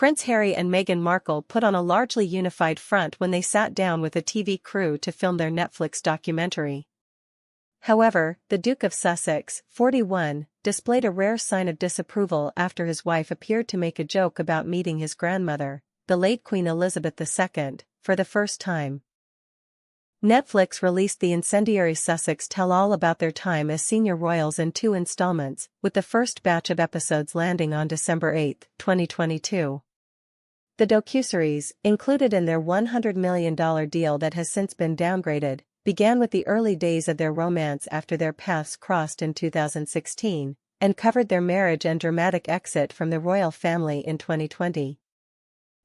Prince Harry and Meghan Markle put on a largely unified front when they sat down with a TV crew to film their Netflix documentary. However, the Duke of Sussex, 41, displayed a rare sign of disapproval after his wife appeared to make a joke about meeting his grandmother, the late Queen Elizabeth II, for the first time. Netflix released the incendiary Sussex tell-all about their time as senior royals in 2 installments, with the first batch of episodes landing on December 8, 2022. The docuseries, included in their $100 million deal that has since been downgraded, began with the early days of their romance after their paths crossed in 2016, and covered their marriage and dramatic exit from the royal family in 2020.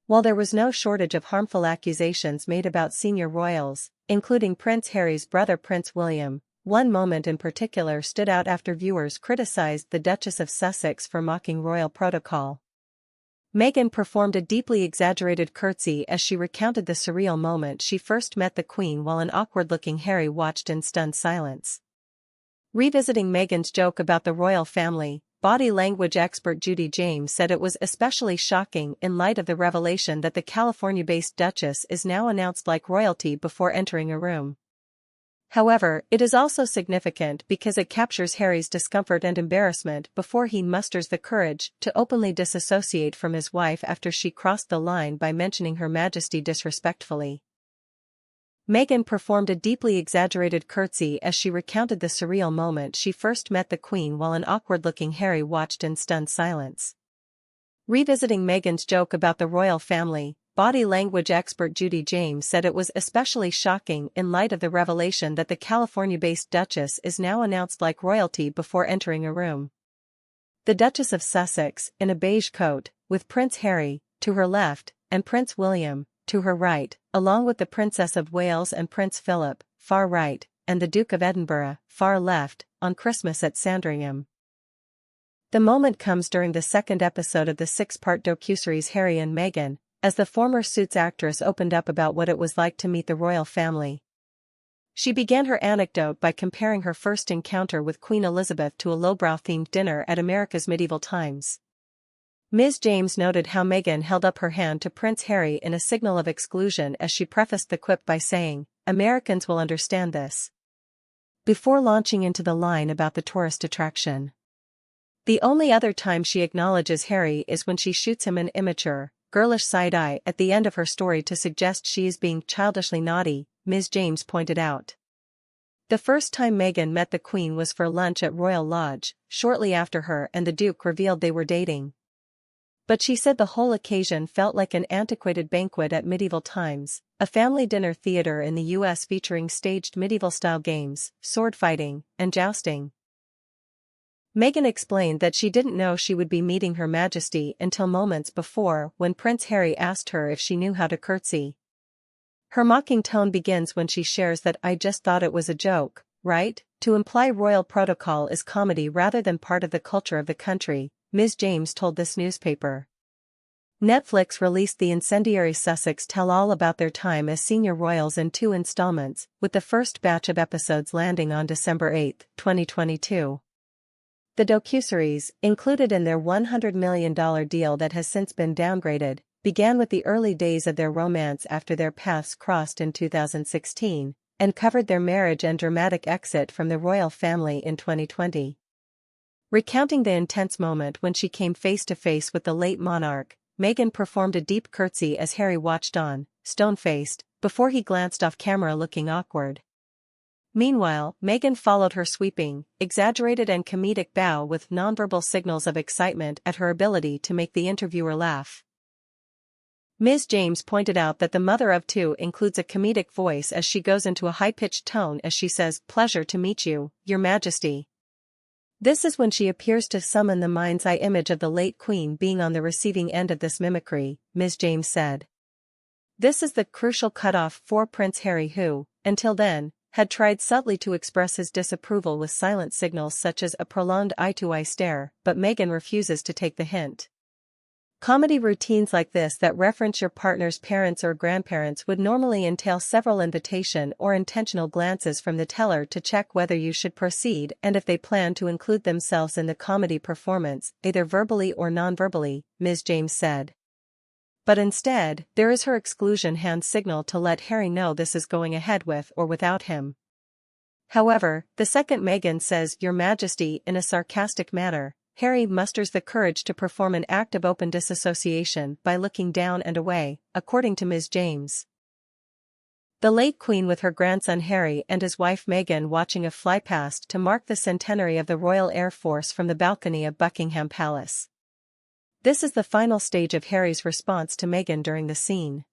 While there was no shortage of harmful accusations made about senior royals, including Prince Harry's brother Prince William, one moment in particular stood out after viewers criticized the Duchess of Sussex for mocking royal protocol. Meghan performed a deeply exaggerated curtsy as she recounted the surreal moment she first met the Queen while an awkward-looking Harry watched in stunned silence. Revisiting Meghan's joke about the royal family, body language expert Judy James said it was especially shocking in light of the revelation that the California-based Duchess is now announced like royalty before entering a room. However, it is also significant because it captures Harry's discomfort and embarrassment before he musters the courage to openly disassociate from his wife after she crossed the line by mentioning Her Majesty disrespectfully. Meghan performed a deeply exaggerated curtsy as she recounted the surreal moment she first met the Queen while an awkward-looking Harry watched in stunned silence. Revisiting Meghan's joke about the royal family, body language expert Judy James said it was especially shocking in light of the revelation that the California-based Duchess is now announced like royalty before entering a room. The Duchess of Sussex, in a beige coat, with Prince Harry, to her left, and Prince William, to her right, along with the Princess of Wales and Prince Philip, far right, and the Duke of Edinburgh, far left, on Christmas at Sandringham. The moment comes during the second episode of the 6-part docuseries Harry and Meghan, as the former Suits actress opened up about what it was like to meet the royal family. She began her anecdote by comparing her first encounter with Queen Elizabeth to a lowbrow-themed dinner at America's medieval times. Ms. James noted how Meghan held up her hand to Prince Harry in a signal of exclusion as she prefaced the quip by saying, "Americans will understand this," before launching into the line about the tourist attraction. The only other time she acknowledges Harry is when she shoots him an immature, girlish side-eye at the end of her story to suggest she is being childishly naughty, Ms. James pointed out. The first time Meghan met the Queen was for lunch at Royal Lodge, shortly after her and the Duke revealed they were dating. But she said the whole occasion felt like an antiquated banquet at medieval times, a family dinner theater in the US featuring staged medieval-style games, sword fighting, and jousting. Meghan explained that she didn't know she would be meeting Her Majesty until moments before when Prince Harry asked her if she knew how to curtsy. Her mocking tone begins when she shares that "I just thought it was a joke, right?" to imply royal protocol is comedy rather than part of the culture of the country, Ms. James told this newspaper. Netflix released the incendiary Sussex tell-all about their time as senior royals in 2 installments, with the first batch of episodes landing on December 8, 2022. The docuseries, included in their $100 million deal that has since been downgraded, began with the early days of their romance after their paths crossed in 2016, and covered their marriage and dramatic exit from the royal family in 2020. Recounting the intense moment when she came face-to-face with the late monarch, Meghan performed a deep curtsy as Harry watched on, stone-faced, before he glanced off camera looking awkward. Meanwhile, Meghan followed her sweeping, exaggerated and comedic bow with nonverbal signals of excitement at her ability to make the interviewer laugh. Ms. James pointed out that the mother of 2 includes a comedic voice as she goes into a high-pitched tone as she says, "Pleasure to meet you, Your Majesty." This is when she appears to summon the mind's eye image of the late Queen being on the receiving end of this mimicry, Ms. James said. This is the crucial cutoff for Prince Harry who, until then, had tried subtly to express his disapproval with silent signals such as a prolonged eye-to-eye stare, but Meghan refuses to take the hint. Comedy routines like this that reference your partner's parents or grandparents would normally entail several invitation or intentional glances from the teller to check whether you should proceed and if they plan to include themselves in the comedy performance, either verbally or non-verbally, Ms. James said. But instead, there is her exclusion hand signal to let Harry know this is going ahead with or without him. However, the second Meghan says Your Majesty in a sarcastic manner, Harry musters the courage to perform an act of open disassociation by looking down and away, according to Ms. James. The late Queen with her grandson Harry and his wife Meghan watching a flypast to mark the centenary of the Royal Air Force from the balcony of Buckingham Palace. This is the final stage of Harry's response to Meghan during the scene.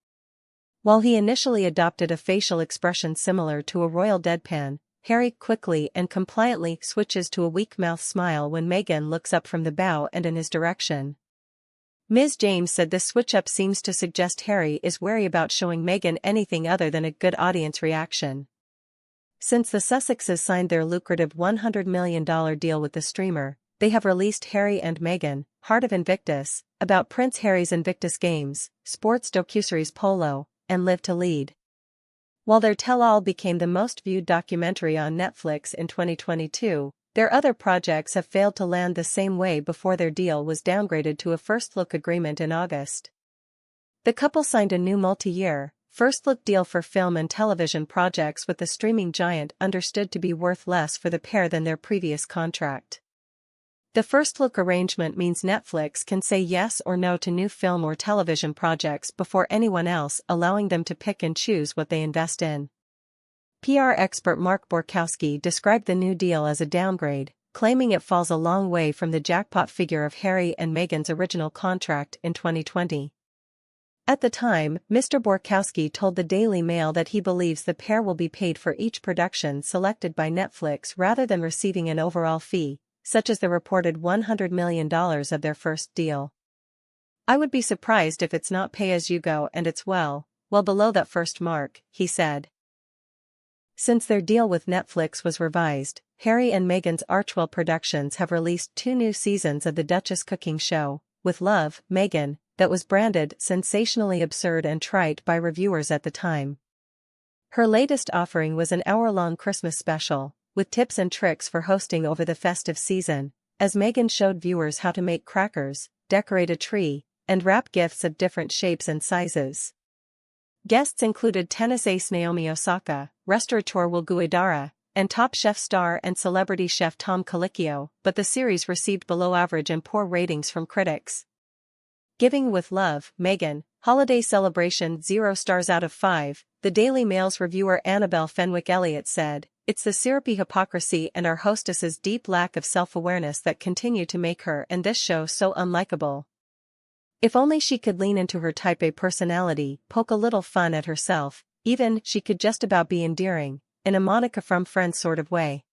While he initially adopted a facial expression similar to a royal deadpan, Harry quickly and compliantly switches to a weak mouth smile when Meghan looks up from the bow and in his direction. Ms. James said this switch-up seems to suggest Harry is wary about showing Meghan anything other than a good audience reaction. Since the Sussexes signed their lucrative $100 million deal with the streamer, they have released Harry and Meghan, Heart of Invictus, about Prince Harry's Invictus Games, sports docuseries Polo, and Live to Lead. While their tell-all became the most viewed documentary on Netflix in 2022, their other projects have failed to land the same way before their deal was downgraded to a first-look agreement in August. The couple signed a new multi-year, first-look deal for film and television projects with the streaming giant understood to be worth less for the pair than their previous contract. The first-look arrangement means Netflix can say yes or no to new film or television projects before anyone else, allowing them to pick and choose what they invest in. PR expert Mark Borkowski described the new deal as a downgrade, claiming it falls a long way from the jackpot figure of Harry and Meghan's original contract in 2020. At the time, Mr. Borkowski told the Daily Mail that he believes the pair will be paid for each production selected by Netflix rather than receiving an overall fee, such as the reported $100 million of their first deal. I would be surprised if it's not pay-as-you-go and it's well below that first mark, he said. Since their deal with Netflix was revised, Harry and Meghan's Archwell Productions have released 2 new seasons of the Duchess cooking show, With Love, Meghan, that was branded sensationally absurd and trite by reviewers at the time. Her latest offering was an hour-long Christmas special, with tips and tricks for hosting over the festive season, as Meghan showed viewers how to make crackers, decorate a tree, and wrap gifts of different shapes and sizes. Guests included tennis ace Naomi Osaka, restaurateur Will Guidara, and Top Chef star and celebrity chef Tom Colicchio, but the series received below-average and poor ratings from critics. Giving With Love, Meghan, Holiday Celebration 0 stars out of 5, the Daily Mail's reviewer Annabelle Fenwick-Elliott said, "It's the syrupy hypocrisy and our hostess's deep lack of self-awareness that continue to make her and this show so unlikable. If only she could lean into her type A personality, poke a little fun at herself, even she could just about be endearing, in a Monica from Friends sort of way."